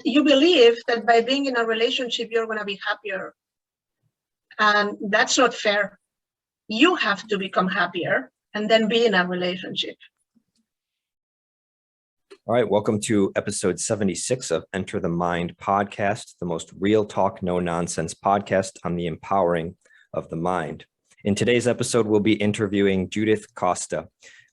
you believe that by being in a relationship, you're going to be happier. And that's not fair. You have to become happier and then be in a relationship. All right, welcome to episode 76 of Enter the Mind podcast, the most real talk, no nonsense podcast on the empowering of the mind. In today's episode, we'll be interviewing Judith Costa,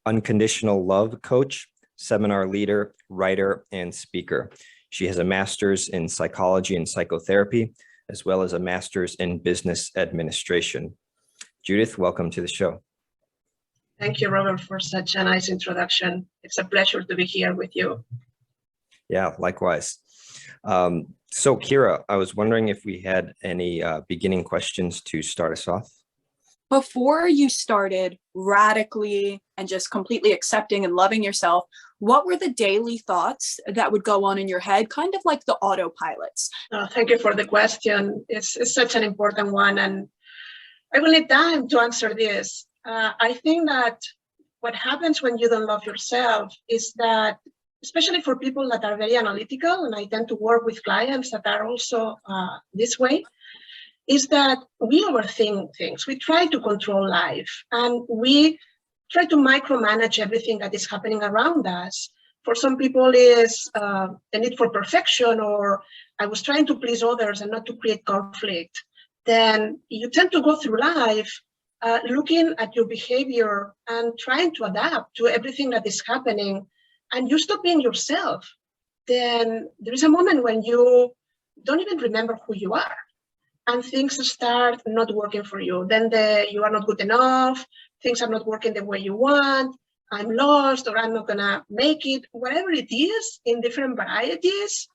unconditional love coach, seminar leader, writer, and speaker. She has a master's in psychology and psychotherapy, as well as a master's in business administration. Judith, welcome to the show. Thank you, Robert, for such a nice introduction. It's a pleasure to be here with you. Yeah, likewise. So Kyra, I was wondering if we had any beginning questions to start us off. Before you started radically and just completely accepting and loving yourself, what were the daily thoughts that would go on in your head, kind of like the autopilots? Thank you for the question. It's such an important one, and I will need time to answer this. I think that what happens when you don't love yourself is that, especially for people that are very analytical, and I tend to work with clients that are also this way, is that we overthink things. We try to control life, and we try to micromanage everything that is happening around us. For some people, is the need for perfection, or I was trying to please others and not to create conflict. Then you tend to go through life looking at your behavior and trying to adapt to everything that is happening, and you stop being yourself. Then there is a moment when you don't even remember who you are, and things start not working for you. Then you are not good enough, things are not working the way you want, I'm lost, or I'm not gonna make it. Whatever it is, in different varieties,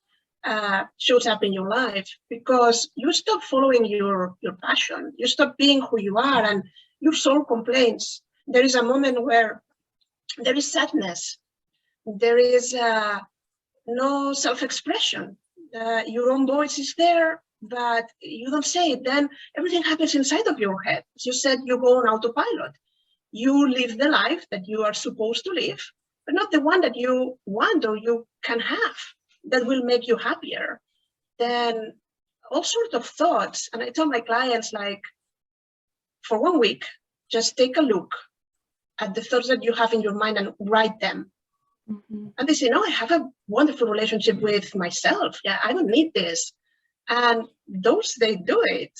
shows up in your life, because you stop following your passion, you stop being who you are, and your soul complains. There is a moment where there is sadness, there is no self-expression, your own voice is there, but you don't say it. Then everything happens inside of your head. As you said, you go on autopilot. You live the life that you are supposed to live, but not the one that you want or you can have that will make you happier. Then all sorts of thoughts. And I tell my clients, like, for 1 week, just take a look at the thoughts that you have in your mind and write them. Mm-hmm. And they say, no, I have a wonderful relationship with myself. Yeah, I don't need this. And those, they do it.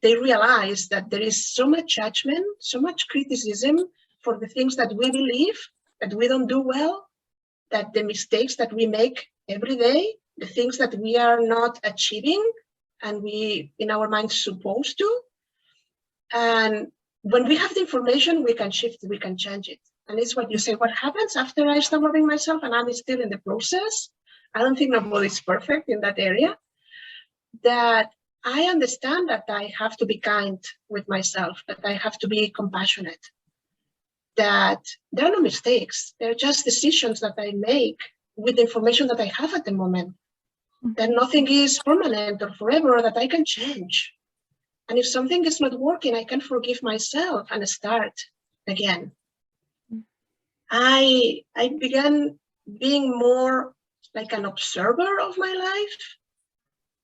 They realize that there is so much judgment, so much criticism for the things that we believe, that we don't do well, that the mistakes that we make every day, the things that we are not achieving, and we, in our minds, supposed to. And when we have the information, we can shift, we can change it. And it's what you say, what happens after I start loving myself and I'm still in the process? I don't think nobody's perfect in that area. That I understand that I have to be kind with myself, that I have to be compassionate, that there are no mistakes. They're just decisions that I make with the information that I have at the moment, that nothing is permanent or forever, that I can change. And if something is not working, I can forgive myself and start again. I began being more like an observer of my life,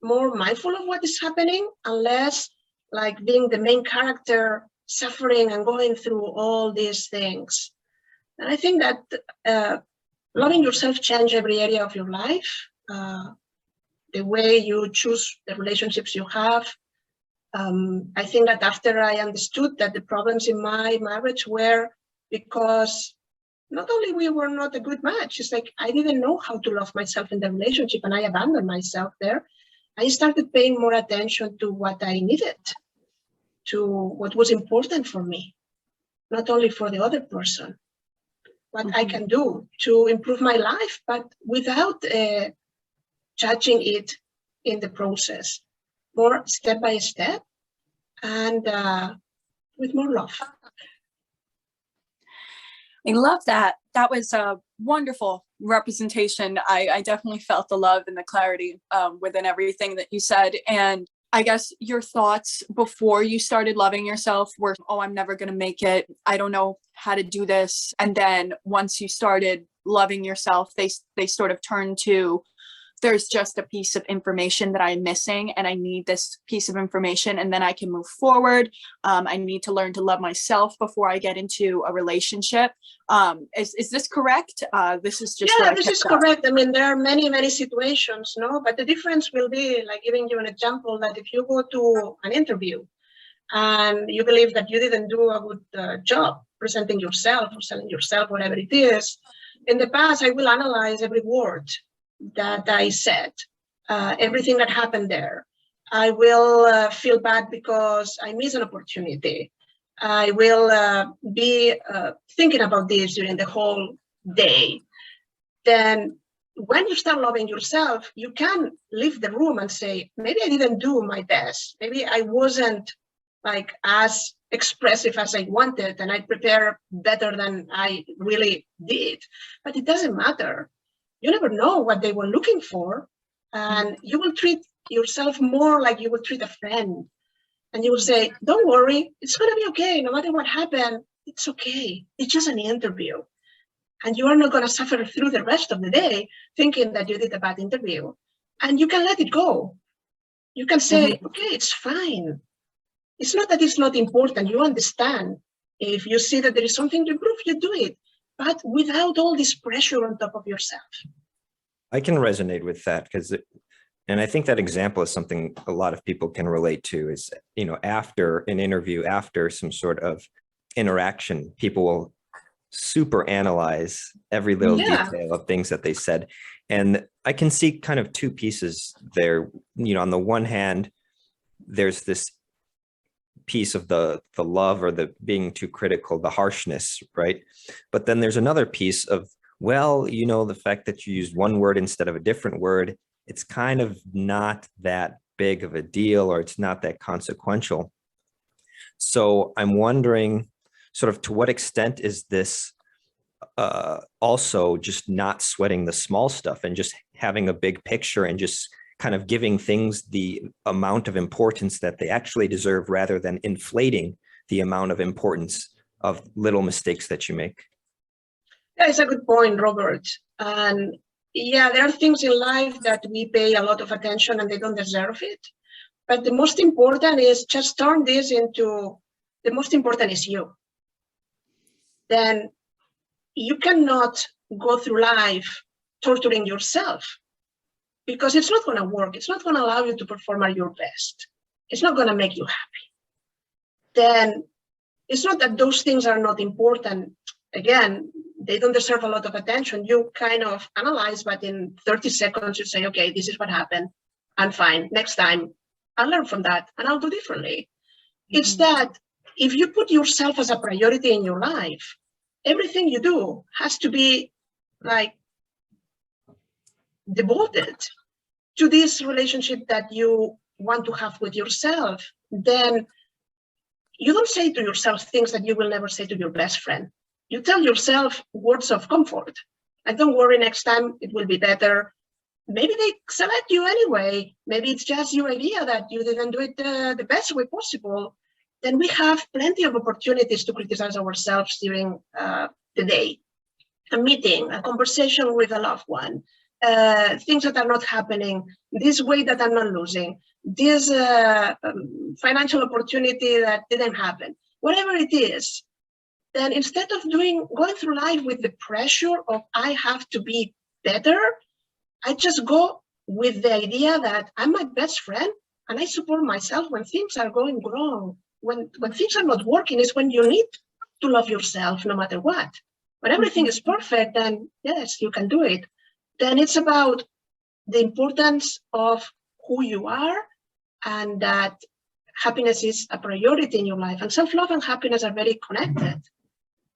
more mindful of what is happening, and less like being the main character, suffering and going through all these things. And I think that loving yourself changes every area of your life, the way you choose the relationships you have. I think that after I understood that the problems in my marriage were because not only we were not a good match, it's like I didn't know how to love myself in the relationship, and I abandoned myself there. I started paying more attention to what I needed, to what was important for me, not only for the other person, what I can do to improve my life, but without judging it in the process, more step by step, and with more love. I love that. That was a wonderful representation. I definitely felt the love and the clarity within everything that you said. And I guess your thoughts before you started loving yourself were, oh, I'm never going to make it. I don't know how to do this. And then once you started loving yourself, they sort of turn to, there's just a piece of information that I'm missing and I need this piece of information and then I can move forward. I need to learn to love myself before I get into a relationship. Is this correct? This is just this is correct. I mean, there are many situations, no? But the difference will be, like giving you an example, that if you go to an interview and you believe that you didn't do a good job presenting yourself or selling yourself, whatever it is, in the past, I will analyze every word that I said, everything that happened there. I will feel bad because I missed an opportunity. I will be thinking about this during the whole day. Then when you start loving yourself, you can leave the room and say, maybe I didn't do my best. Maybe I wasn't like as expressive as I wanted and I prepared better than I really did. But it doesn't matter. You never know what they were looking for, and you will treat yourself more like you would treat a friend. And you will say, don't worry, it's going to be okay. No matter what happened, it's okay. It's just an interview. And you are not going to suffer through the rest of the day thinking that you did a bad interview. And you can let it go. You can say, okay, it's fine. It's not that it's not important. You understand. If you see that there is something to improve, you do it. But without all this pressure on top of yourself. I can resonate with that and I think that example is something a lot of people can relate to is, after an interview, after some sort of interaction, people will super analyze every little detail of things that they said. And I can see kind of two pieces there. On the one hand, there's this piece of the love or the being too critical, the harshness, right? But then there's another piece of, the fact that you used one word instead of a different word, it's kind of not that big of a deal, or it's not that consequential. So I'm wondering sort of to what extent is this also just not sweating the small stuff and just having a big picture and just kind of giving things the amount of importance that they actually deserve rather than inflating the amount of importance of little mistakes that you make. Yeah, it's a good point, Robert. And there are things in life that we pay a lot of attention and they don't deserve it. But the most important is just turn this into, the most important is you. Then you cannot go through life torturing yourself, because it's not going to work. It's not going to allow you to perform at your best. It's not going to make you happy. Then it's not that those things are not important. Again, they don't deserve a lot of attention. You kind of analyze, but in 30 seconds, you say, okay, this is what happened. I'm fine. Next time, I'll learn from that and I'll do differently. It's that if you put yourself as a priority in your life, everything you do has to be like devoted to this relationship that you want to have with yourself. Then you don't say to yourself things that you will never say to your best friend. You tell yourself words of comfort. And don't worry, next time it will be better. Maybe they select you anyway. Maybe it's just your idea that you didn't do it the best way possible. Then we have plenty of opportunities to criticize ourselves during the day. A meeting, a conversation with a loved one, things that are not happening, this weight that I'm not losing, this financial opportunity that didn't happen, whatever it is. Then instead of going through life with the pressure of I have to be better, I just go with the idea that I'm my best friend and I support myself when things are going wrong. When things are not working is when you need to love yourself no matter what. When everything is perfect, then yes, you can do it. Then it's about the importance of who you are and that happiness is a priority in your life. And self-love and happiness are very connected,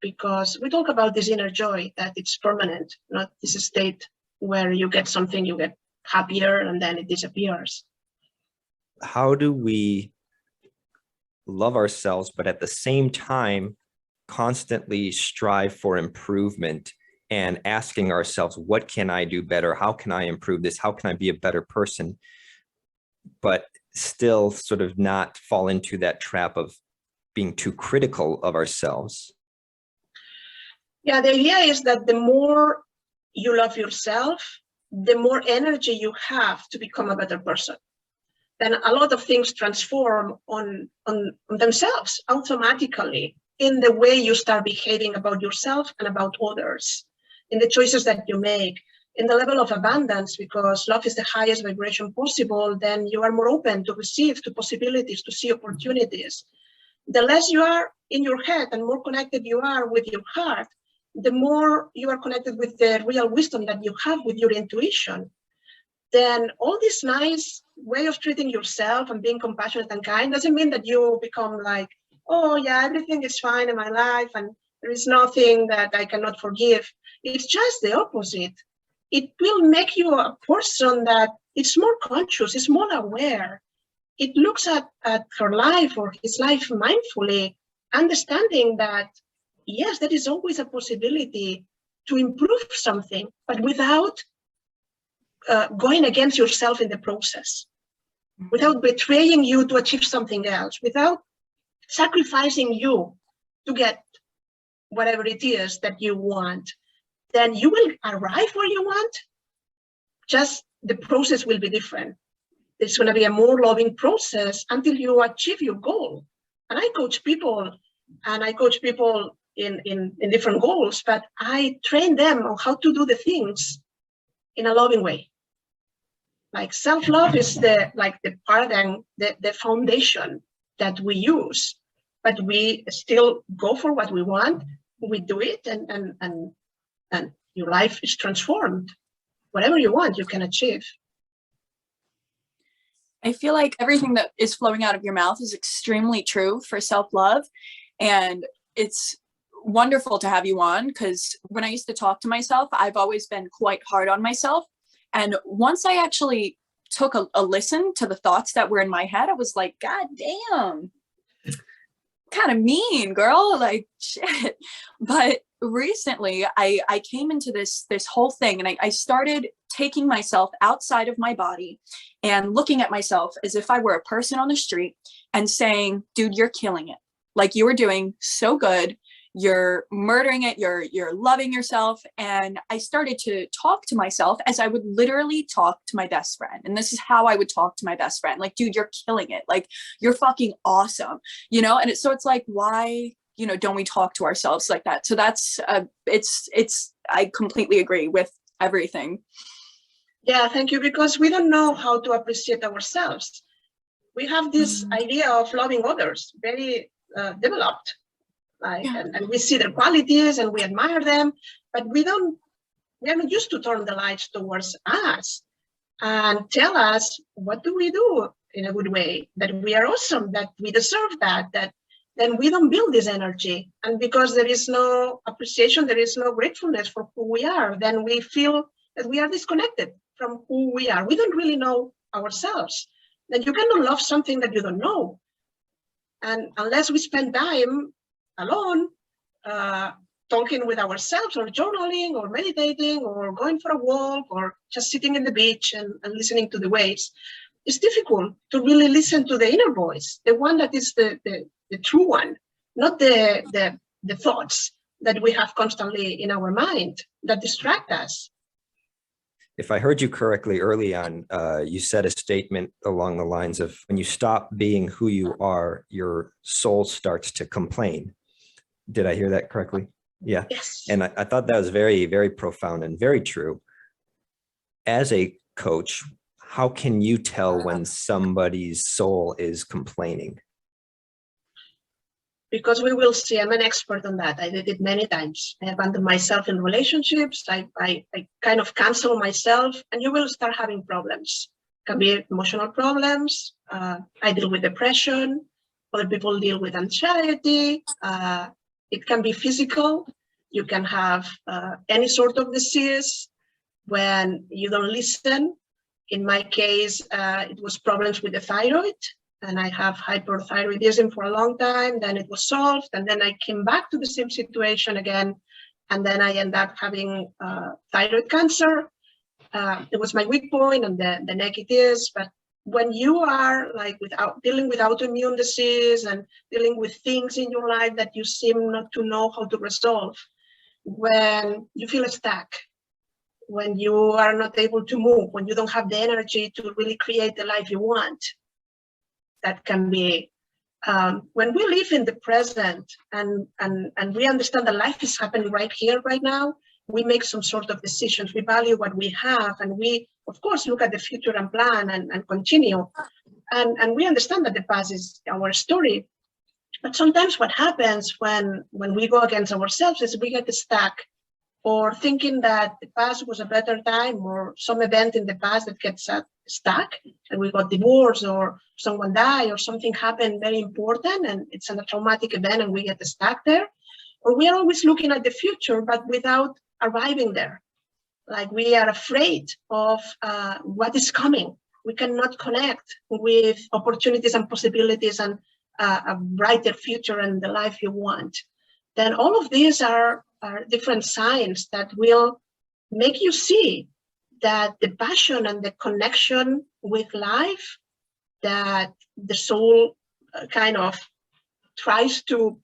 because we talk about this inner joy, that it's permanent, not this state where you get something, you get happier and then it disappears. How do we love ourselves, but at the same time, constantly strive for improvement and asking ourselves, what can I do better? How can I improve this? How can I be a better person? But still sort of not fall into that trap of being too critical of ourselves. Yeah, the idea is that the more you love yourself, the more energy you have to become a better person. Then a lot of things transform on themselves automatically in the way you start behaving about yourself and about others, in the choices that you make, in the level of abundance, because love is the highest vibration possible. Then you are more open to receive, to possibilities, to see opportunities. The less you are in your head and more connected you are with your heart, the more you are connected with the real wisdom that you have with your intuition. Then all this nice way of treating yourself and being compassionate and kind doesn't mean that you become like, oh yeah, everything is fine in my life and there is nothing that I cannot forgive. It's just the opposite. It will make you a person that is more conscious, is more aware. It looks at her life or his life mindfully, understanding that, yes, there is always a possibility to improve something, but without going against yourself in the process, without betraying you to achieve something else, without sacrificing you to get whatever it is that you want. Then you will arrive where you want, just the process will be different. It's going to be a more loving process until you achieve your goal. And I coach people, in different goals, but I train them on how to do the things in a loving way. Like self-love is the paradigm, the foundation that we use, but we still go for what we want. We do it, and your life is transformed. Whatever you want, you can achieve. I feel like everything that is flowing out of your mouth is extremely true for self-love. And it's wonderful to have you on, because when I used to talk to myself, I've always been quite hard on myself. And once I actually took a listen to the thoughts that were in my head, I was like, God damn, kind of mean, girl, like shit. But recently I came into this whole thing, and I started taking myself outside of my body and looking at myself as if I were a person on the street and saying, dude, you're killing it. Like, you are doing so good. You're murdering it. You're loving yourself. And I started to talk to myself as I would literally talk to my best friend. And this is how I would talk to my best friend. Like, dude, you're killing it. Like, you're fucking awesome, you know? And so it's like, why, don't we talk to ourselves like that? So that's, I completely agree with everything. Yeah, thank you. Because we don't know how to appreciate ourselves. We have this idea of loving others, very developed. And we see their qualities and we admire them, but we are not used to turn the lights towards us and tell us, what do we do in a good way, that we are awesome, that we deserve that then we don't build this energy. And because there is no appreciation, there is no gratefulness for who we are, then we feel that we are disconnected from who we are. We don't really know ourselves. Then you cannot love something that you don't know. And unless we spend time alone, talking with ourselves, or journaling, or meditating, or going for a walk, or just sitting in the beach and listening to the waves, it's difficult to really listen to the inner voice, the one that is the true one, not the thoughts that we have constantly in our mind that distract us. If I heard you correctly early on, you said a statement along the lines of, when you stop being who you are, your soul starts to complain. Did I hear that correctly? Yeah. Yes. And I thought that was very, very profound and very true. As a coach, how can you tell when somebody's soul is complaining? Because we will see. I'm an expert on that. I did it many times. I abandoned myself in relationships. I kind of cancel myself, and you will start having problems. It can be emotional problems. I deal with depression. Other people deal with anxiety. It can be physical. You can have any sort of disease when you don't listen. In my case, it was problems with the thyroid. And I have hyperthyroidism for a long time. Then it was solved. And then I came back to the same situation again. And then I ended up having thyroid cancer. It was my weak point, and the neck it is. But when you are dealing with autoimmune disease and dealing with things in your life that you seem not to know how to resolve, when you feel stuck, when you are not able to move, when you don't have the energy to really create the life you want. That can be when we live in the present and we understand that life is happening right here, right now, we make some sort of decisions. We value what we have, and we, of course, look at the future and plan and continue. And we understand that the past is our story. But sometimes what happens when we go against ourselves is we get stuck, or thinking that the past was a better time, or some event in the past that gets stuck, and we got divorced, or someone died, or something happened very important, and it's a traumatic event, and we get stuck there. Or we are always looking at the future, but without arriving there. Like we are afraid of what is coming. We cannot connect with opportunities and possibilities and a brighter future and the life you want. Then all of these are different signs that will make you see that the passion and the connection with life that the soul kind of tries to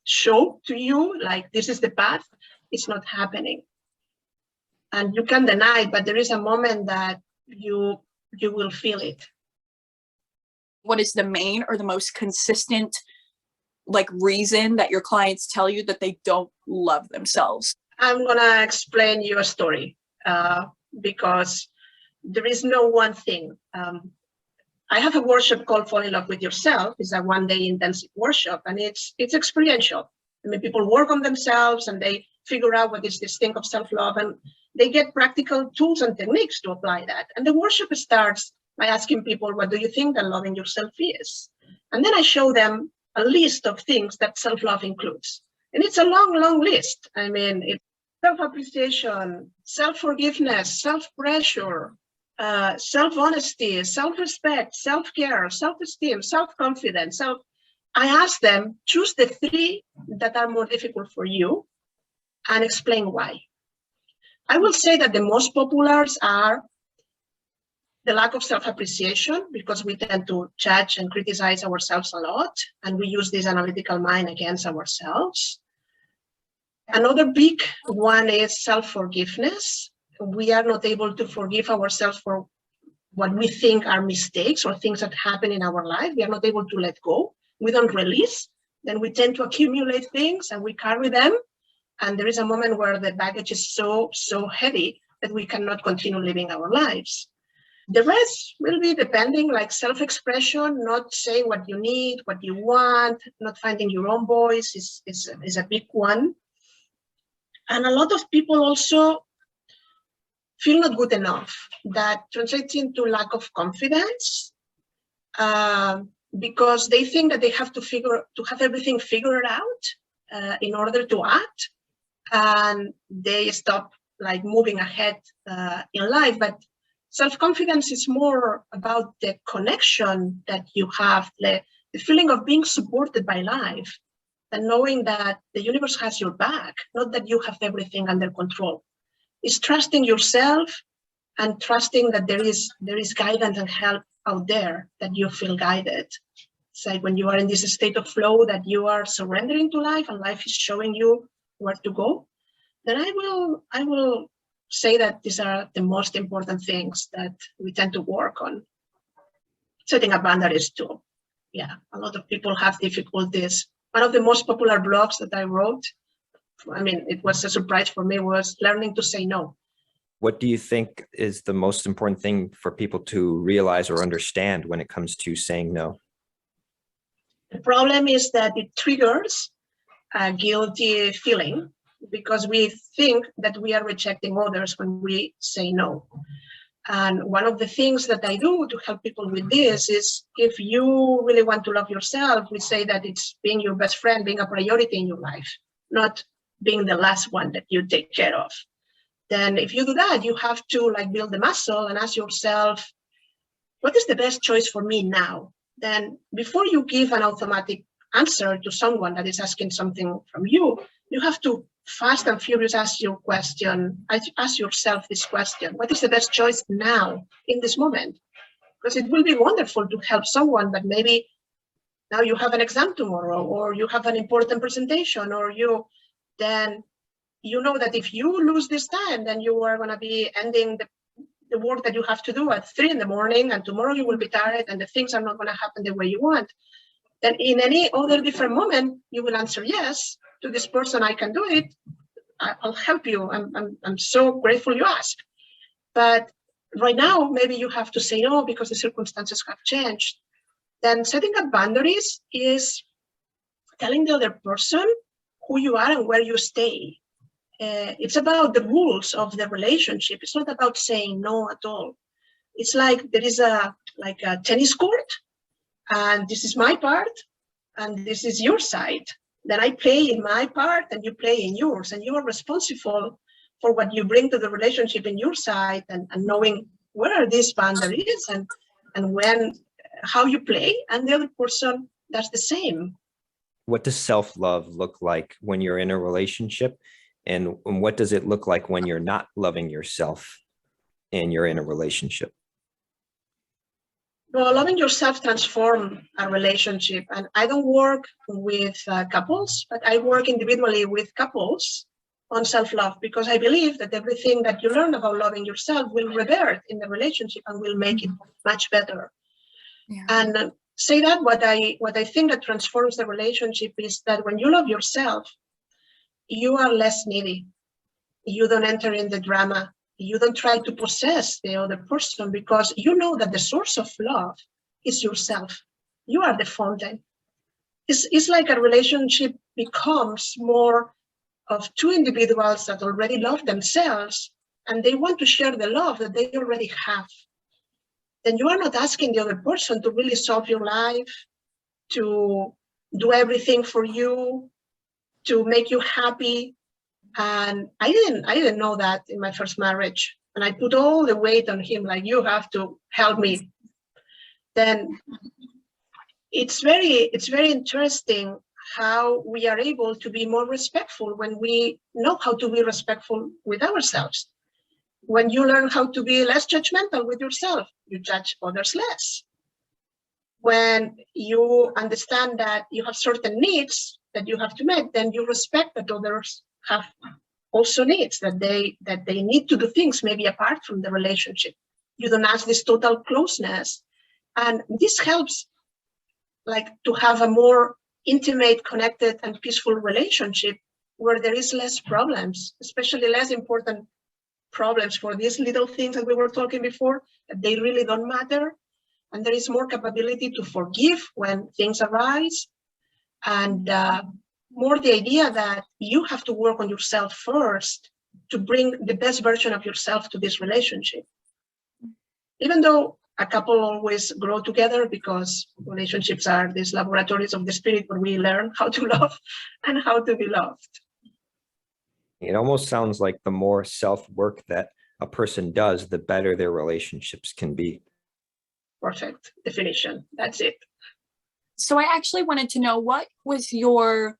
show to you, like this is the path, it's not happening. And you can deny it, but there is a moment that you will feel it. What is the main or the most consistent reason that your clients tell you that they don't love themselves? I'm gonna explain you a story because there is no one thing. I have a workshop called Fall in Love with Yourself. It's a one-day intensive workshop, and it's experiential. I mean, people work on themselves and they figure out what is this thing of self-love, and they get practical tools and techniques to apply that. And the workshop starts by asking people, what do you think that loving yourself is? And then I show them a list of things that self-love includes. And it's a long, long list. I mean, it's self-appreciation, self-forgiveness, self-pressure, self-honesty, self-respect, self-care, self-esteem, self-confidence. So I ask them, choose the 3 that are more difficult for you and explain why. I will say that the most populars are the lack of self-appreciation, because we tend to judge and criticize ourselves a lot, and we use this analytical mind against ourselves. Another big one is self-forgiveness. We are not able to forgive ourselves for what we think are mistakes or things that happen in our life. We are not able to let go. We don't release. Then we tend to accumulate things and we carry them. And there is a moment where the baggage is so heavy that we cannot continue living our lives. The rest will be depending, like self-expression, not saying what you need, what you want, not finding your own voice is a big one. And a lot of people also feel not good enough. That translates into lack of confidence because they think that they have to have everything figured out in order to act, and they stop moving ahead in life. But self-confidence is more about the connection that you have, the feeling of being supported by life, and knowing that the universe has your back, not that you have everything under control. It's trusting yourself and trusting that there is guidance and help out there, that you feel guided. It's like when you are in this state of flow, that you are surrendering to life and life is showing you where to go. Then I will say that these are the most important things that we tend to work on. Setting up boundaries too. Yeah, a lot of people have difficulties. One of the most popular blogs that I wrote, I mean, it was a surprise for me, was learning to say no. What do you think is the most important thing for people to realize or understand when it comes to saying no? The problem is that it triggers a guilty feeling, because we think that we are rejecting others when we say no. And one of the things that I do to help people with this is, if you really want to love yourself, we say that it's being your best friend, being a priority in your life, not being the last one that you take care of. Then if you do that, you have to build the muscle and ask yourself, what is the best choice for me now? Then before you give an automatic answer to someone that is asking something from you, you have to fast and furious ask yourself this question: what is the best choice now in this moment? Because it will be wonderful to help someone, but maybe now you have an exam tomorrow, or you have an important presentation, or then you know that if you lose this time, then you are going to be ending the work that you have to do at 3 a.m, and tomorrow you will be tired and the things are not going to happen the way you want. Then in any other different moment, you will answer yes to this person. I can do it. I'll help you. I'm so grateful you asked. But right now, maybe you have to say no because the circumstances have changed. Then setting up boundaries is telling the other person who you are and where you stay. It's about the rules of the relationship. It's not about saying no at all. It's like there is a tennis court, and this is my part, and this is your side. Then I play in my part, and you play in yours, and you are responsible for what you bring to the relationship in your side, and knowing where are these boundaries and how you play, and the other person does the same. What does self-love look like when you're in a relationship? And what does it look like when you're not loving yourself and you're in a relationship? Well, loving yourself transforms a relationship. And I don't work with couples, but I work individually with couples on self-love, because I believe that everything that you learn about loving yourself will revert in the relationship and will make it much better. Yeah. And say that what I think that transforms the relationship is that when you love yourself, you are less needy. You don't enter in the drama. You don't try to possess the other person, because you know that the source of love is yourself. You are the fountain. It's like a relationship becomes more of two individuals that already love themselves, and they want to share the love that they already have. Then you are not asking the other person to really solve your life, to do everything for you, to make you happy. And I didn't know that in my first marriage. And I put all the weight on him, like, you have to help me. Then it's very interesting how we are able to be more respectful when we know how to be respectful with ourselves. When you learn how to be less judgmental with yourself, you judge others less. When you understand that you have certain needs that you have to meet, then you respect that others have also needs, that they need to do things maybe apart from the relationship. You don't ask this total closeness. And this helps, like, to have a more intimate, connected, and peaceful relationship where there is less problems, especially less important problems for these little things that we were talking before, that they really don't matter. And there is more capability to forgive when things arise, and more the idea that you have to work on yourself first to bring the best version of yourself to this relationship. Even though a couple always grow together, because relationships are these laboratories of the spirit where we learn how to love and how to be loved. It almost sounds like the more self-work that a person does, the better their relationships can be. Perfect definition. That's it. So I actually wanted to know, what was your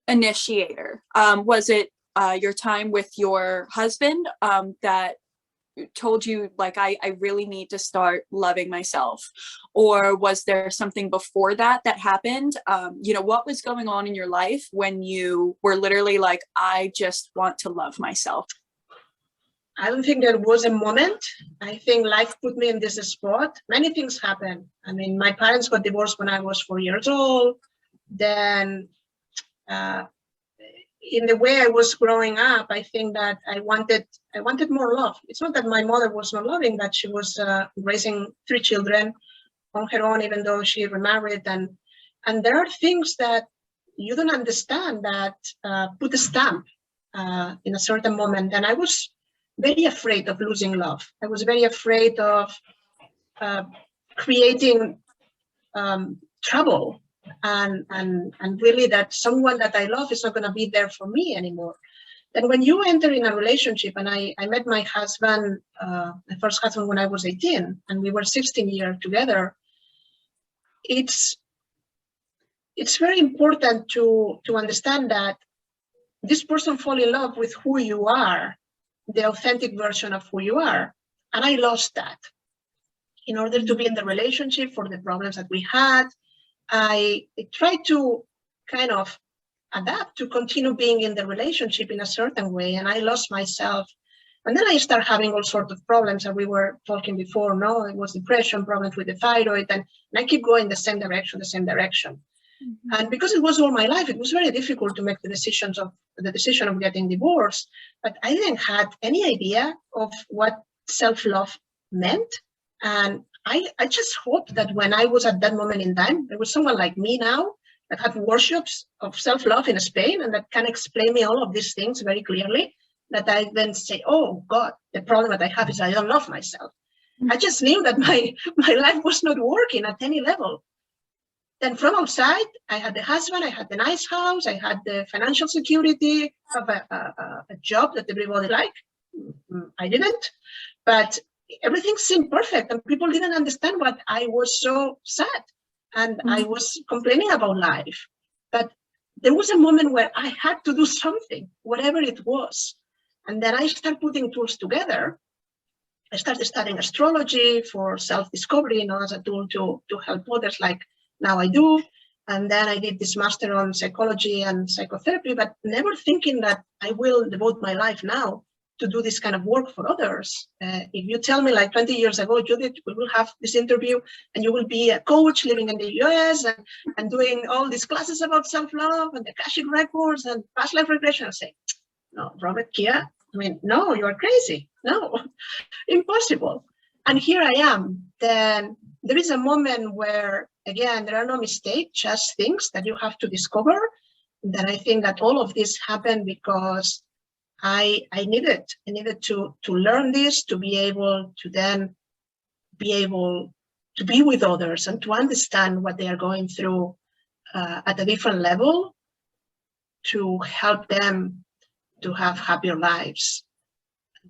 initiator? Was it your time with your husband that told you, like, I really need to start loving myself? Or was there something before that happened? What was going on in your life when you were literally like, I just want to love myself? I don't think there was a moment. I think life put me in this spot. Many things happened. I mean, my parents got divorced when I was 4 years old. Then in the way I was growing up, I think that I wanted more love. It's not that my mother was not loving, but she was raising 3 children on her own, even though she remarried. And there are things that you don't understand that put a stamp in a certain moment. And I was very afraid of losing love. I was very afraid of creating trouble, and really that someone that I love is not going to be there for me anymore. Then when you enter in a relationship, and I met my husband, my first husband, when I was 18, and we were 16 years together, it's very important to understand that this person fall in love with who you are, the authentic version of who you are. And I lost that. In order to be in the relationship, for the problems that we had, I tried to kind of adapt to continue being in the relationship in a certain way. And I lost myself. And then I started having all sorts of problems that we were talking before. No, it was depression, problems with the thyroid, and I keep going the same direction. Mm-hmm. And because it was all my life, it was very difficult to make the decision of getting divorced. But I didn't have any idea of what self-love meant. And I just hoped that when I was at that moment in time, there was someone like me now that had workshops of self-love in Spain and that can explain me all of these things very clearly, that I then say, oh God, the problem that I have is I don't love myself. Mm-hmm. I just knew that my life was not working at any level. Then from outside, I had the husband, I had the nice house, I had the financial security of a job that everybody liked. I didn't, but everything seemed perfect and people didn't understand what I was so sad. And I was complaining about life. But there was a moment where I had to do something, whatever it was. And then I started putting tools together. I started studying astrology for self-discovery, as a tool to help others like now I do. And then I did this master on psychology and psychotherapy, but never thinking that I will devote my life now to do this kind of work for others. If you tell me like 20 years ago, Judith, we will have this interview and you will be a coach living in the US and doing all these classes about self-love and the Akashic records and past life regression, I'll say, no, Robert, Kia, no, you're crazy. No, impossible. And here I am. Then there is a moment where, again, there are no mistakes, just things that you have to discover. Then I think that all of this happened because I needed to learn this, to be able to then be able to be with others and to understand what they are going through at a different level, to help them to have happier lives.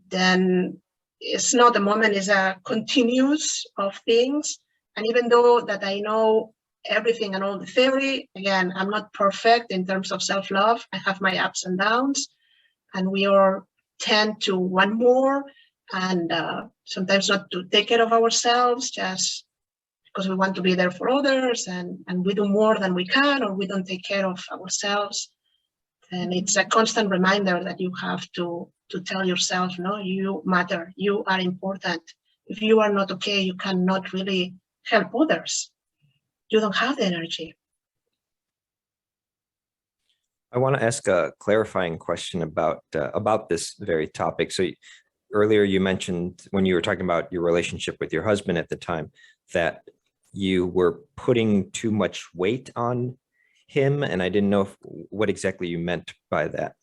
Then it's not a moment, it's a continuous of things. And even though that I know everything and all the theory, again, I'm not perfect in terms of self-love. I have my ups and downs. And we all tend to want more and sometimes not to take care of ourselves just because we want to be there for others and we do more than we can or we don't take care of ourselves. And it's a constant reminder that you have to tell yourself, no, you matter, you are important. If you are not okay, you cannot really help others. You don't have the energy. I want to ask a clarifying question about this very topic. So earlier you mentioned when you were talking about your relationship with your husband at the time that you were putting too much weight on him, and I didn't know what exactly you meant by that.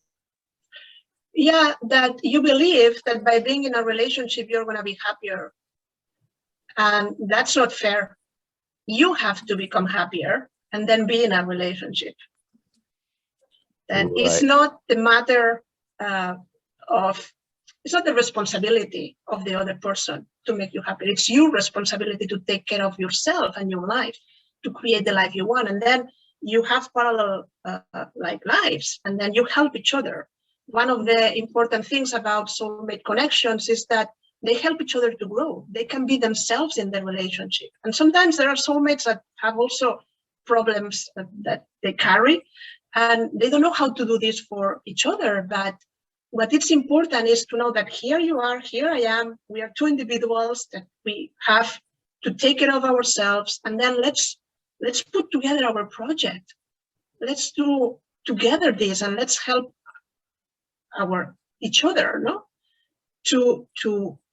Yeah, that you believe that by being in a relationship, you're going to be happier. And that's not fair. You have to become happier and then be in a relationship. And right. It's not the matter it's not the responsibility of the other person to make you happy. It's your responsibility to take care of yourself and your life, to create the life you want. And then you have parallel lives, and then you help each other. One of the important things about soulmate connections is that they help each other to grow. They can be themselves in their relationship. And sometimes there are soulmates that have also problems that they carry, and they don't know how to do this for each other. But what is important is to know that here you are, here I am. We are two individuals that we have to take care of ourselves, and then let's put together our project. Let's do together this, and let's help each other, no? To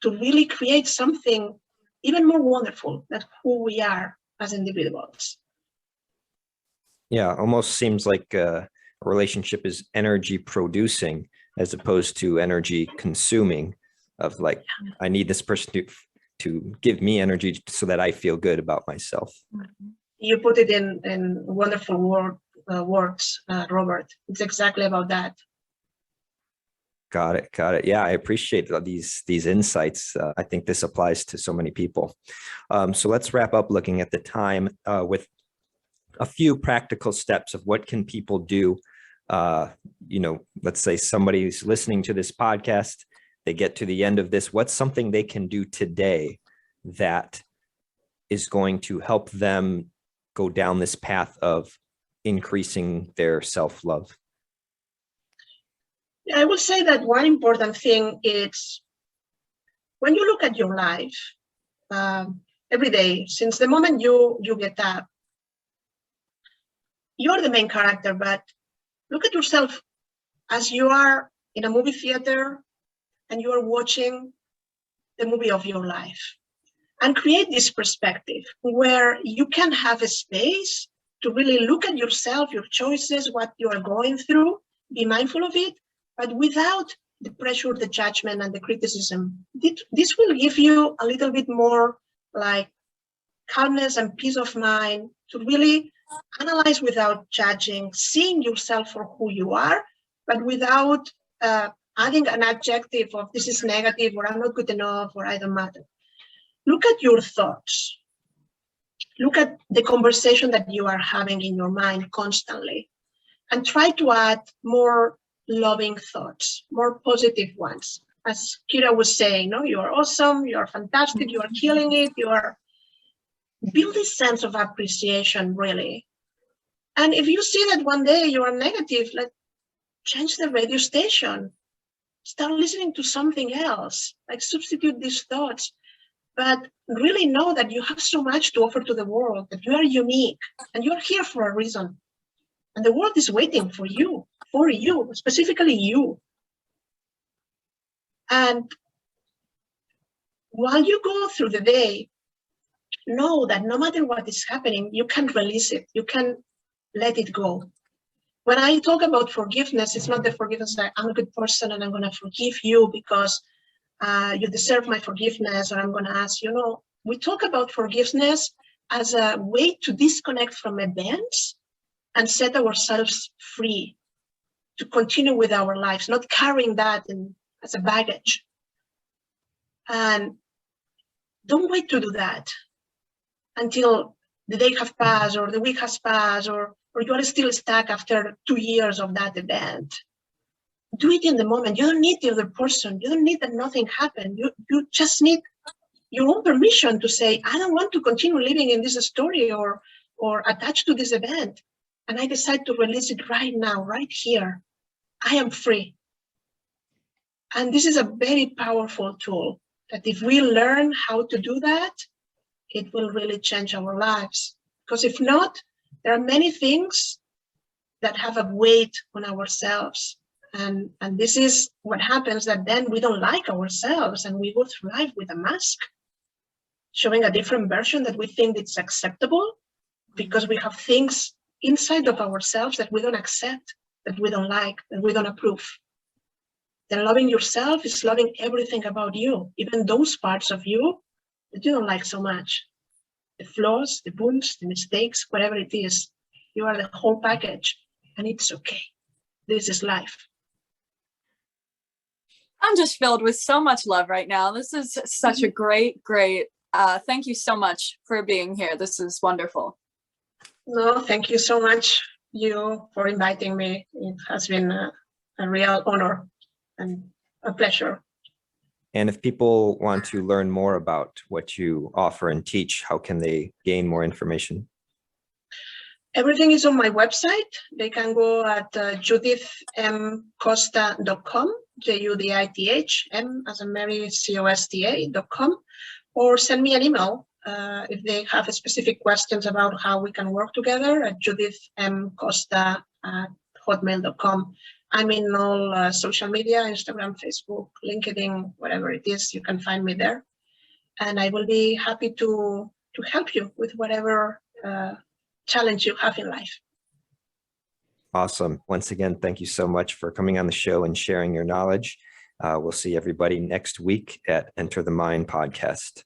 really create something even more wonderful than who we are as individuals. Yeah, almost seems like a relationship is energy producing as opposed to energy consuming, of like, I need this person to give me energy so that I feel good about myself. You put it in wonderful words, Robert. It's exactly about that. Got it. Yeah, I appreciate these insights. I think this applies to so many people. So let's wrap up looking at the time with a few practical steps of what can people do. Let's say somebody's listening to this podcast, they get to the end of this. What's something they can do today that is going to help them go down this path of increasing their self-love? I will say that one important thing is when you look at your life every day, since the moment you get up, you're the main character, but look at yourself as you are in a movie theater and you are watching the movie of your life, and create this perspective where you can have a space to really look at yourself, your choices, what you are going through, be mindful of it, but without the pressure, the judgment, and the criticism. This will give you a little bit more like calmness and peace of mind to really analyze without judging, seeing yourself for who you are, but without adding an adjective of this is negative, or I'm not good enough, or I don't matter. Look at your thoughts. Look at the conversation that you are having in your mind constantly, and try to add more loving thoughts, more positive ones. As Kyra was saying, no, you are awesome, you are fantastic, you are killing it, you are. Build this sense of appreciation, really. And if you see that one day you are negative, change the radio station. Start listening to something else, like substitute these thoughts. But really know that you have so much to offer to the world, that you are unique, and you're here for a reason. And the world is waiting for you, specifically you. And while you go through the day, know that no matter what is happening, you can release it. You can let it go. When I talk about forgiveness, it's not the forgiveness that I'm a good person and I'm going to forgive you because you deserve my forgiveness, or I'm going to ask, we talk about forgiveness as a way to disconnect from events and set ourselves free to continue with our lives, not carrying that as a baggage. And don't wait to do that until the day has passed or the week has passed, or you are still stuck after 2 years of that event. Do it in the moment. You don't need the other person. You don't need that nothing happened. You just need your own permission to say, I don't want to continue living in this story or attached to this event. And I decide to release it right now, right here. I am free. And this is a very powerful tool that if we learn how to do that, it will really change our lives. Because if not, there are many things that have a weight on ourselves. And this is what happens, that then we don't like ourselves and we go through life with a mask, showing a different version that we think it's acceptable because we have things inside of ourselves that we don't accept, that we don't like, that we don't approve. Then loving yourself is loving everything about you, even those parts of you that you don't like so much. The flaws, the wounds, the mistakes, whatever it is, you are the whole package, and it's okay. This is life. I'm just filled with so much love right now. This is such a great, thank you so much for being here. This is wonderful. No, thank you so much, you, for inviting me. It has been a real honor and a pleasure. And if people want to learn more about what you offer and teach, how can they gain more information? Everything is on my website. They can go at judithmcosta.com, JUDITH, as a Mary, COSTA.com, or send me an email if they have specific questions about how we can work together at judithmcosta@hotmail.com. I'm in all social media, Instagram, Facebook, LinkedIn, whatever it is, you can find me there. And I will be happy to help you with whatever challenge you have in life. Awesome. Once again, thank you so much for coming on the show and sharing your knowledge. We'll see everybody next week at Enter the Mind podcast.